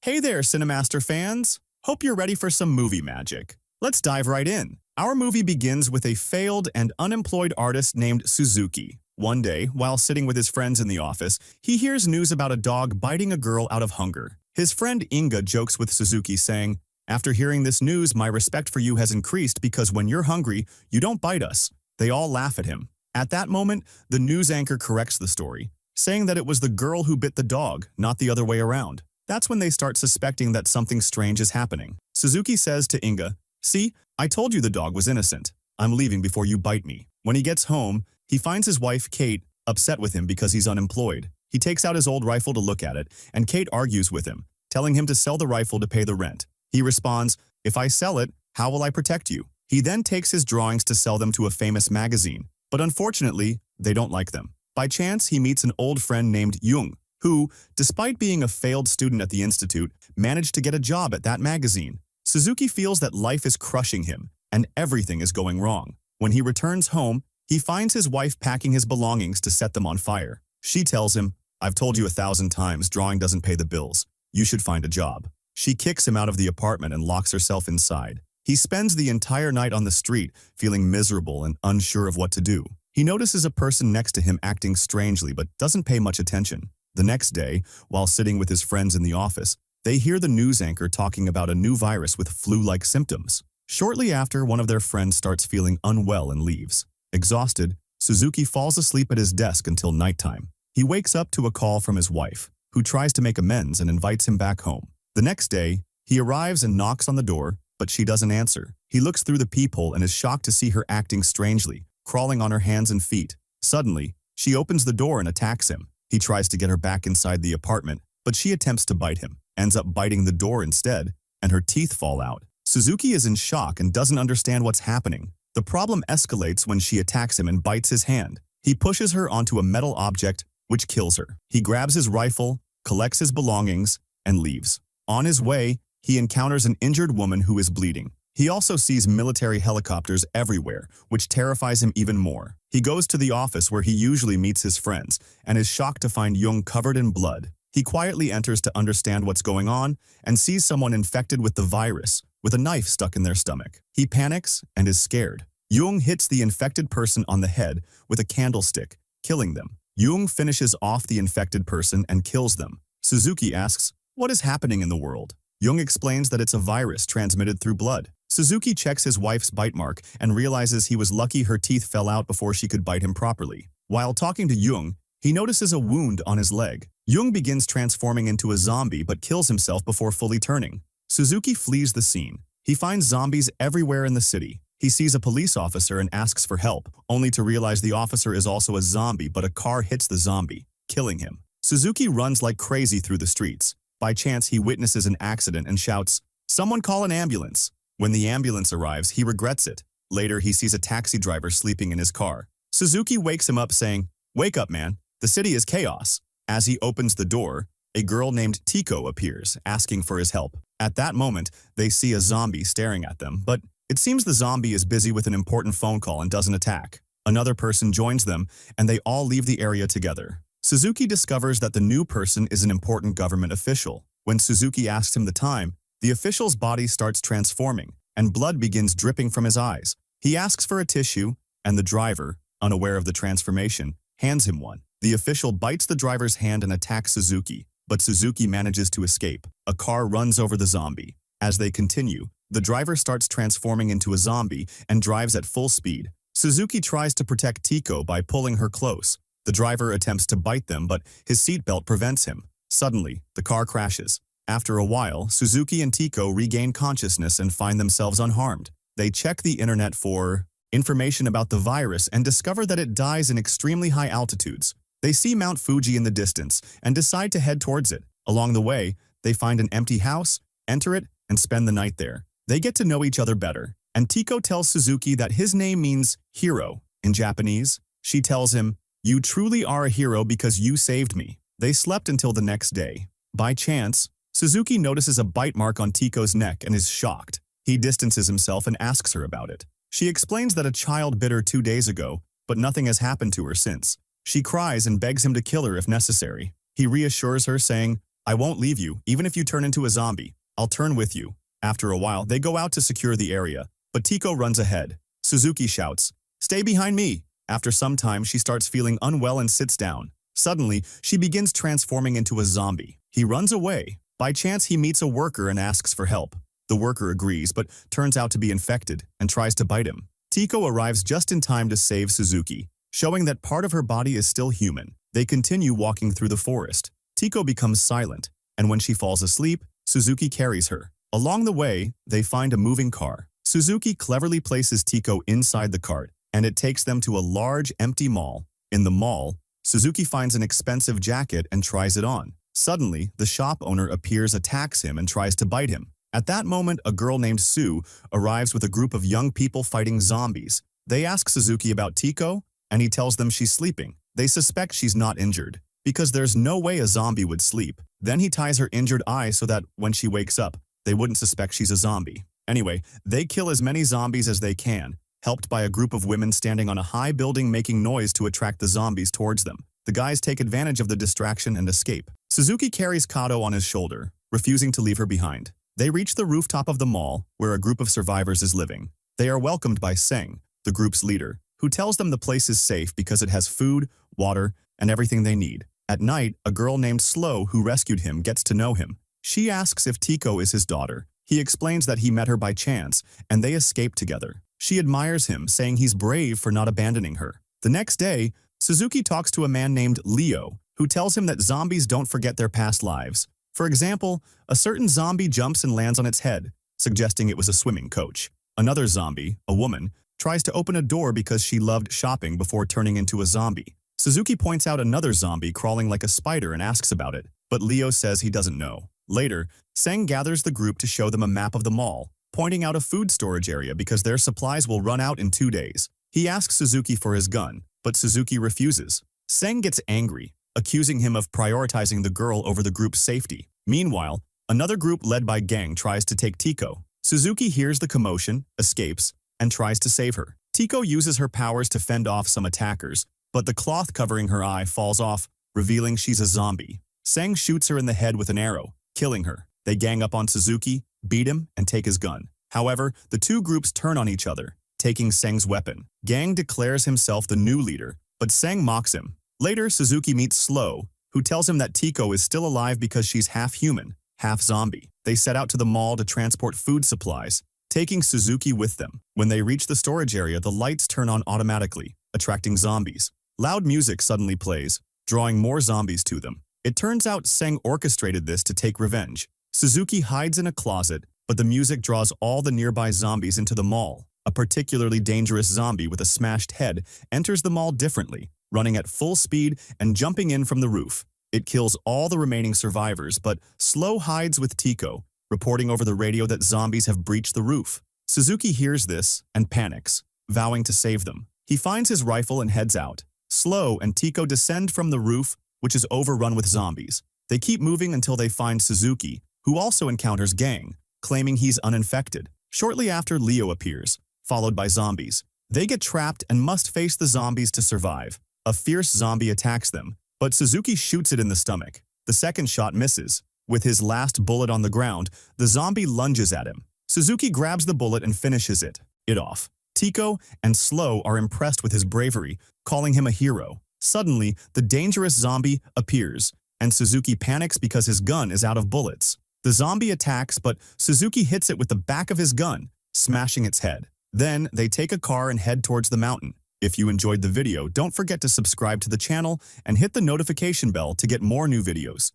Hey there, Cinemaster fans! Hope you're ready for some movie magic. Let's dive right in. Our movie begins with a failed and unemployed artist named Suzuki. One day, while sitting with his friends in the office, he hears news about a dog biting a girl out of hunger. His friend Inga jokes with Suzuki saying, "After hearing this news, my respect for you has increased because when you're hungry, you don't bite us." They all laugh at him. At that moment, the news anchor corrects the story, saying that it was the girl who bit the dog, not the other way around. That's when they start suspecting that something strange is happening. Suzuki says to Inga, "See, I told you the dog was innocent. I'm leaving before you bite me." When he gets home, he finds his wife, Kate, upset with him because he's unemployed. He takes out his old rifle to look at it, and Kate argues with him, telling him to sell the rifle to pay the rent. He responds, "If I sell it, how will I protect you?" He then takes his drawings to sell them to a famous magazine, but unfortunately, they don't like them. By chance, he meets an old friend named Jung, who, despite being a failed student at the institute, managed to get a job at that magazine. Suzuki feels that life is crushing him, and everything is going wrong. When he returns home, he finds his wife packing his belongings to set them on fire. She tells him, "I've told you 1,000 times, drawing doesn't pay the bills. You should find a job." She kicks him out of the apartment and locks herself inside. He spends the entire night on the street, feeling miserable and unsure of what to do. He notices a person next to him acting strangely but doesn't pay much attention. The next day, while sitting with his friends in the office, they hear the news anchor talking about a new virus with flu-like symptoms. Shortly after, one of their friends starts feeling unwell and leaves. Exhausted, Suzuki falls asleep at his desk until nighttime. He wakes up to a call from his wife, who tries to make amends and invites him back home. The next day, he arrives and knocks on the door, but she doesn't answer. He looks through the peephole and is shocked to see her acting strangely, crawling on her hands and feet. Suddenly, she opens the door and attacks him. He tries to get her back inside the apartment, but she attempts to bite him, ends up biting the door instead, and her teeth fall out. Suzuki is in shock and doesn't understand what's happening. The problem escalates when she attacks him and bites his hand. He pushes her onto a metal object, which kills her. He grabs his rifle, collects his belongings, and leaves. On his way, he encounters an injured woman who is bleeding. He also sees military helicopters everywhere, which terrifies him even more. He goes to the office where he usually meets his friends and is shocked to find Jung covered in blood. He quietly enters to understand what's going on and sees someone infected with the virus, with a knife stuck in their stomach. He panics and is scared. Jung hits the infected person on the head with a candlestick, killing them. Jung finishes off the infected person and kills them. Suzuki asks, "What is happening in the world?" Jung explains that it's a virus transmitted through blood. Suzuki checks his wife's bite mark and realizes he was lucky her teeth fell out before she could bite him properly. While talking to Jung, he notices a wound on his leg. Jung begins transforming into a zombie but kills himself before fully turning. Suzuki flees the scene. He finds zombies everywhere in the city. He sees a police officer and asks for help, only to realize the officer is also a zombie, but a car hits the zombie, killing him. Suzuki runs like crazy through the streets. By chance, he witnesses an accident and shouts, "Someone call an ambulance." When the ambulance arrives, he regrets it. Later, he sees a taxi driver sleeping in his car. Suzuki wakes him up saying, "Wake up, man. The city is chaos." As he opens the door, a girl named Tico appears, asking for his help. At that moment, they see a zombie staring at them, but it seems the zombie is busy with an important phone call and doesn't attack. Another person joins them, and they all leave the area together. Suzuki discovers that the new person is an important government official. When Suzuki asks him the time, the official's body starts transforming, and blood begins dripping from his eyes. He asks for a tissue, and the driver, unaware of the transformation, hands him one. The official bites the driver's hand and attacks Suzuki, but Suzuki manages to escape. A car runs over the zombie. As they continue, the driver starts transforming into a zombie and drives at full speed. Suzuki tries to protect Tico by pulling her close. The driver attempts to bite them, but his seatbelt prevents him. Suddenly, the car crashes. After a while, Suzuki and Tico regain consciousness and find themselves unharmed. They check the internet for information about the virus and discover that it dies in extremely high altitudes. They see Mount Fuji in the distance and decide to head towards it. Along the way, they find an empty house, enter it, and spend the night there. They get to know each other better, and Tico tells Suzuki that his name means hero in Japanese. She tells him, "You truly are a hero because you saved me." They slept until the next day. By chance, Suzuki notices a bite mark on Tico's neck and is shocked. He distances himself and asks her about it. She explains that a child bit her 2 days ago, but nothing has happened to her since. She cries and begs him to kill her if necessary. He reassures her, saying, I won't leave you, even if you turn into a zombie. I'll turn with you. After a while, they go out to secure the area, but Tiko runs ahead. Suzuki shouts, "Stay behind me!" After some time, she starts feeling unwell and sits down. Suddenly, she begins transforming into a zombie. He runs away. By chance, he meets a worker and asks for help. The worker agrees, but turns out to be infected and tries to bite him. Tiko arrives just in time to save Suzuki, showing that part of her body is still human. They continue walking through the forest. Tiko becomes silent, and when she falls asleep, Suzuki carries her. Along the way, they find a moving car. Suzuki cleverly places Tiko inside the cart, and it takes them to a large, empty mall. In the mall, Suzuki finds an expensive jacket and tries it on. Suddenly, the shop owner appears, attacks him, and tries to bite him. At that moment, a girl named Sue arrives with a group of young people fighting zombies. They ask Suzuki about Tiko, and he tells them she's sleeping. They suspect she's not injured, because there's no way a zombie would sleep. Then he ties her injured eye so that when she wakes up, they wouldn't suspect she's a zombie. Anyway, they kill as many zombies as they can, helped by a group of women standing on a high building making noise to attract the zombies towards them. The guys take advantage of the distraction and escape. Suzuki carries Kato on his shoulder, refusing to leave her behind. They reach the rooftop of the mall, where a group of survivors is living. They are welcomed by Seng, the group's leader, who tells them the place is safe because it has food, water, and everything they need. At night, a girl named Slow, who rescued him, gets to know him. She asks if Tiko is his daughter. He explains that he met her by chance, and they escape together. She admires him, saying he's brave for not abandoning her. The next day, Suzuki talks to a man named Leo, who tells him that zombies don't forget their past lives. For example, a certain zombie jumps and lands on its head, suggesting it was a swimming coach. Another zombie, a woman, tries to open a door because she loved shopping before turning into a zombie. Suzuki points out another zombie crawling like a spider and asks about it, but Leo says he doesn't know. Later, Seng gathers the group to show them a map of the mall, pointing out a food storage area because their supplies will run out in 2 days. He asks Suzuki for his gun, but Suzuki refuses. Seng gets angry, accusing him of prioritizing the girl over the group's safety. Meanwhile, another group led by Gang tries to take Tiko. Suzuki hears the commotion, escapes, and tries to save her. Tiko uses her powers to fend off some attackers, but the cloth covering her eye falls off, revealing she's a zombie. Seng shoots her in the head with an arrow, killing her. They gang up on Suzuki, beat him, and take his gun. However, the two groups turn on each other, taking Seng's weapon. Gang declares himself the new leader, but Seng mocks him. Later, Suzuki meets Slow, who tells him that Tiko is still alive because she's half human, half zombie. They set out to the mall to transport food supplies, taking Suzuki with them. When they reach the storage area, the lights turn on automatically, attracting zombies. Loud music suddenly plays, drawing more zombies to them. It turns out Seng orchestrated this to take revenge. Suzuki hides in a closet, but the music draws all the nearby zombies into the mall. A particularly dangerous zombie with a smashed head enters the mall differently, running at full speed and jumping in from the roof. It kills all the remaining survivors, but Slow hides with Tiko, reporting over the radio that zombies have breached the roof. Suzuki hears this and panics, vowing to save them. He finds his rifle and heads out. Slow and Tiko descend from the roof, which is overrun with zombies. They keep moving until they find Suzuki, who also encounters Gang, claiming he's uninfected. Shortly after, Leo appears, followed by zombies. They get trapped and must face the zombies to survive. A fierce zombie attacks them, but Suzuki shoots it in the stomach. The second shot misses. With his last bullet on the ground, the zombie lunges at him. Suzuki grabs the bullet and finishes it off. Tiko and Slow are impressed with his bravery, calling him a hero. Suddenly, the dangerous zombie appears, and Suzuki panics because his gun is out of bullets. The zombie attacks, but Suzuki hits it with the back of his gun, smashing its head. Then, they take a car and head towards the mountain. If you enjoyed the video, don't forget to subscribe to the channel and hit the notification bell to get more new videos.